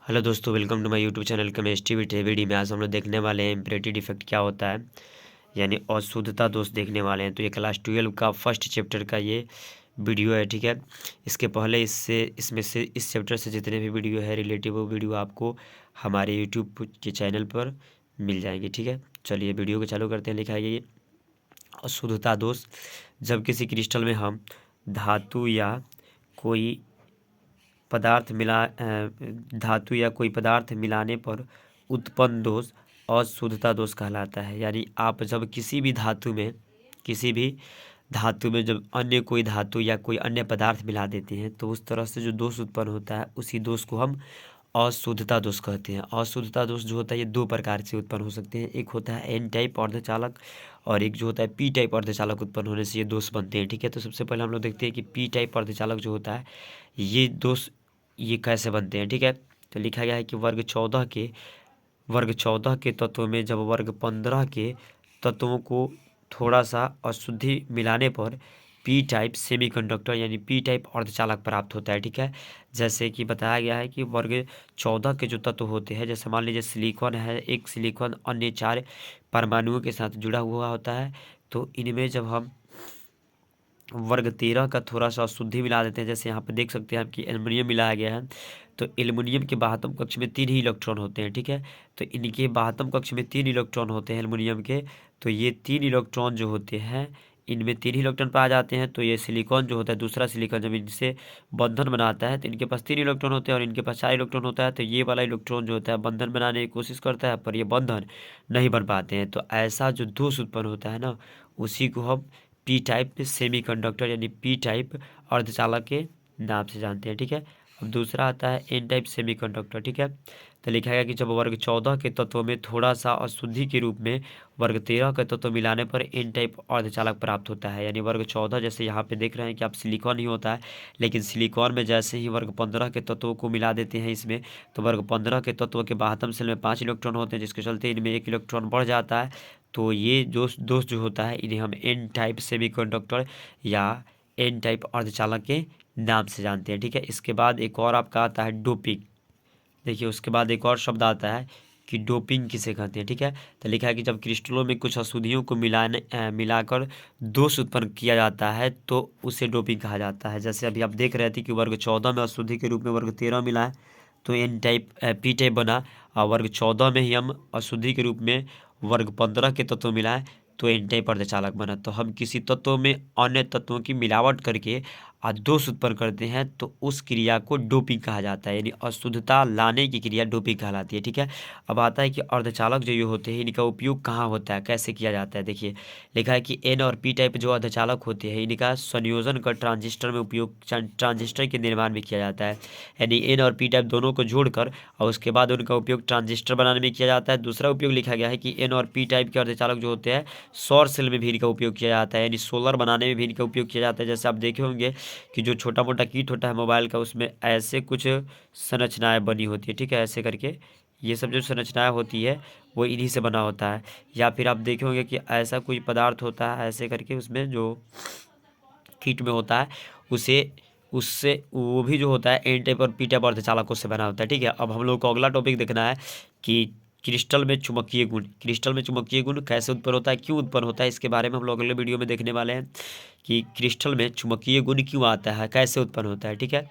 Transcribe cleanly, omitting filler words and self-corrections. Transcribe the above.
Hello दोस्तों, welcome to my YouTube channel chemistry with AVD में। आज हम लोग देखने वाले हैं इम्परेटिव डिफेक्ट क्या होता है, यानी अशुद्धता दोष देखने वाले हैं। तो ये क्लास 12 का फर्स्ट चैप्टर का ये वीडियो है, ठीक है। इसके पहले इसमें से इस चैप्टर से जितने भी वीडियो है रिलेटिव, वो वीडियो आपको हमारे यूट्यूब के चैनल पर मिल जाएंगे, ठीक है। चलिए वीडियो को चालू करते हैं। लिखा है ये अशुद्धता दोष, जब किसी क्रिस्टल में हम धातु या कोई धातु या कोई पदार्थ मिलाने पर उत्पन्न दोष अशुद्धता दोष कहलाता है। यानी आप जब किसी भी धातु में जब अन्य कोई धातु या कोई अन्य पदार्थ मिला देते हैं तो उस तरह से जो दोष उत्पन्न होता है उसी दोष को हम अशुद्धता दोष कहते हैं। अशुद्धता दोष जो होता है ये दो प्रकार से उत्पन्न हो सकते हैं। एक होता है एन टाइप अर्धचालक और एक जो होता है पी टाइप अर्धचालक उत्पन्न होने से ये दोष बनते हैं, ठीक है। तो सबसे पहले हम लोग देखते हैं कि पी टाइप अर्धचालक जो होता है ये दोष ये कैसे बनते हैं, ठीक है। तो लिखा गया है कि वर्ग 14 के तत्वों में जब वर्ग 15 के तत्वों को थोड़ा सा अशुद्धि मिलाने पर पी टाइप सेमीकंडक्टर यानी पी टाइप अर्धचालक प्राप्त होता है, ठीक है। जैसे कि बताया गया है कि वर्ग 14 के जो तत्व होते हैं, जैसे मान लीजिए सिलिकॉन है, एक सिलिकॉन अन्य 4 परमाणुओं के साथ जुड़ा हुआ होता है। तो इनमें जब हम वर्ग 13 का थोड़ा सा अशुद्धि मिला देते हैं, जैसे यहाँ पे देख सकते हैं कि एल्युमिनियम मिलाया गया है। तो एल्युमिनियम के बाहतम कक्ष में 3 ही इलेक्ट्रॉन होते हैं, ठीक है। तो इनके बाहतम कक्ष में 3 इलेक्ट्रॉन होते हैं एल्युमिनियम के। तो ये 3 इलेक्ट्रॉन जो होते हैं, इनमें 3 ही इलेक्ट्रॉन पाए जाते हैं। तो ये सिलिकॉन जो होता है, दूसरा सिलिकॉन जब इनसे बंधन बनाता है तो इनके पास 3 इलेक्ट्रॉन होते हैं और इनके पास 4 इलेक्ट्रॉन होता है। तो ये वाला इलेक्ट्रॉन जो होता है बंधन बनाने की कोशिश करता है, पर ये बंधन नहीं बन पाते हैं। तो ऐसा जो दोष उत्पन्न होता है ना, उसी को हम पी टाइप सेमीकंडक्टर यानी पी टाइप अर्धचालक के नाम से जानते हैं, ठीक है। अब दूसरा आता है एन टाइप सेमीकंडक्टर, ठीक है। तो लिखा गया कि जब वर्ग 14 के तत्वों में थोड़ा सा अशुद्धि के रूप में वर्ग 13 के तत्व मिलाने पर एन टाइप अर्धचालक प्राप्त होता है। यानी वर्ग 14 जैसे यहाँ पे देख रहे हैं कि आप सिलिकॉन ही होता है, लेकिन सिलिकॉन में जैसे ही वर्ग 15 के तत्वों को मिला देते हैं इसमें, तो वर्ग 15 के तत्वों के बाहतम सेल में 5 इलेक्ट्रॉन होते हैं, जिसके चलते इनमें 1 इलेक्ट्रॉन बढ़ जाता है। तो ये दोष जो होता है इन्हें हम एन टाइप सेमीकंडक्टर या एन टाइप अर्धचालक के नाम से जानते हैं, ठीक है। इसके बाद एक और आपका आता है डोपिंग। देखिए उसके बाद एक और शब्द आता है कि डोपिंग किसे कहते हैं, ठीक है। तो लिखा है कि जब क्रिस्टलों में कुछ अशुद्धियों को मिलाकर दोष उत्पन्न किया जाता है तो उसे डोपिंग कहा जाता है। जैसे अभी आप देख रहे थे कि वर्ग 14 में अशुद्धि के रूप में वर्ग 13 मिला है तो एन टाइप पी टाइप बना, और वर्ग 14 में ही हम अशुद्धि के रूप में वर्ग 15 के तत्व मिलाए तो एन टाइप अर्धचालक बना। तो हम किसी तत्व में अन्य तत्वों की मिलावट करके दोष उत्पन्न करते हैं तो उस क्रिया को डोपिंग कहा जाता है, यानी अशुद्धता लाने की क्रिया डोपिंग कहलाती है, ठीक है। अब आता है कि अर्धचालक जो ये होते हैं इनका उपयोग कहाँ होता है, कैसे किया जाता है। देखिए लिखा है कि एन और पी टाइप जो अर्धचालक होते हैं इनका संयोजन कर ट्रांजिस्टर में उपयोग ट्रांजिस्टर के निर्माण में किया जाता है। यानी एन और पी टाइप दोनों को जोड़कर और उसके बाद उनका उपयोग ट्रांजिस्टर बनाने में किया जाता है। दूसरा उपयोग लिखा गया है कि एन और पी टाइप के अर्धचालक जो होते हैं सौर सेल में भी इनका उपयोग किया जाता है, यानी सोलर बनाने में भी इनका उपयोग किया जाता है। जैसे आप देखे होंगे कि जो छोटा मोटा कीट होता है मोबाइल का, उसमें ऐसे कुछ संरचनाएं बनी होती है, ठीक है। ऐसे करके ये सब जो संरचनाएं होती है वो इन्हीं से बना होता है। या फिर आप देखे होंगे कि ऐसा कोई पदार्थ होता है ऐसे करके, उसमें जो कीट में होता है उसे उससे वो भी जो होता है एन टाइप और पी टाइप अर्धचालकों से बना होता है, ठीक है। अब हम लोग को अगला टॉपिक देखना है कि क्रिस्टल में चुंबकीय गुण कैसे उत्पन्न होता है, क्यों उत्पन्न होता है। इसके बारे में हम लोग अगले वीडियो में देखने वाले हैं कि क्रिस्टल में चुंबकीय गुण क्यों आता है, कैसे उत्पन्न होता है, ठीक है।